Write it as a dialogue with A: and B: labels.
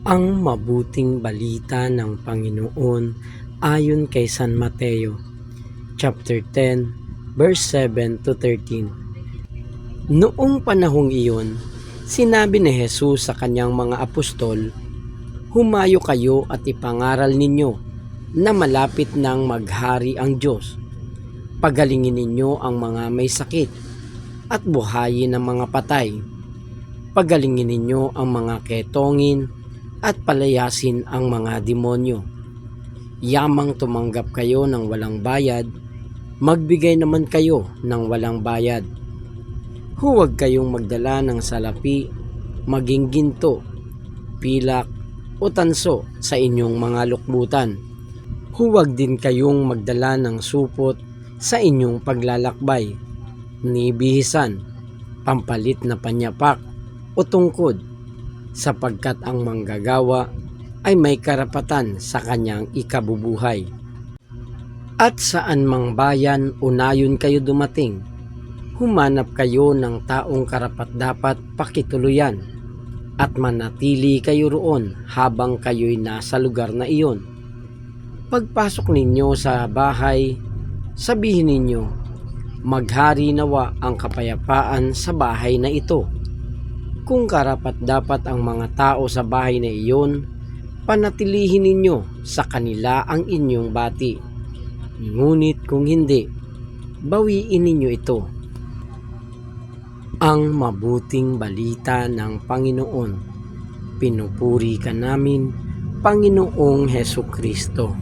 A: Ang mabuting balita ng Panginoon ayon kay San Mateo, chapter 10, verse 7 to 13. Noong panahong iyon, sinabi ni Jesus sa kanyang mga apostol, "Humayo kayo at ipangaral ninyo na malapit nang maghari ang Diyos. Pagalingin ninyo ang mga may sakit at buhayin ang mga patay. Pagalingin ninyo ang mga ketongin at palayasin ang mga demonyo. Yamang tumanggap kayo ng walang bayad, magbigay naman kayo ng walang bayad. Huwag kayong magdala ng salapi, maging ginto, pilak o tanso sa inyong mga lukbutan. Huwag din kayong magdala ng supot sa inyong paglalakbay, ni bihisan, pampalit na panyapak o tungkod, sapagkat ang manggagawa ay may karapatan sa kanyang ikabubuhay. At saan mang bayan o nayon kayo dumating, humanap kayo ng taong karapat-dapat pakituluyan at manatili kayo roon habang kayo'y nasa lugar na iyon. Pagpasok ninyo sa bahay, sabihin ninyo, maghari nawa ang kapayapaan sa bahay na ito. Kung karapat-dapat ang mga tao sa bahay na iyon, panatilihin ninyo sa kanila ang inyong bati. Ngunit kung hindi, bawiin ninyo ito." Ang mabuting balita ng Panginoon. Pinupuri ka namin, Panginoong Hesukristo.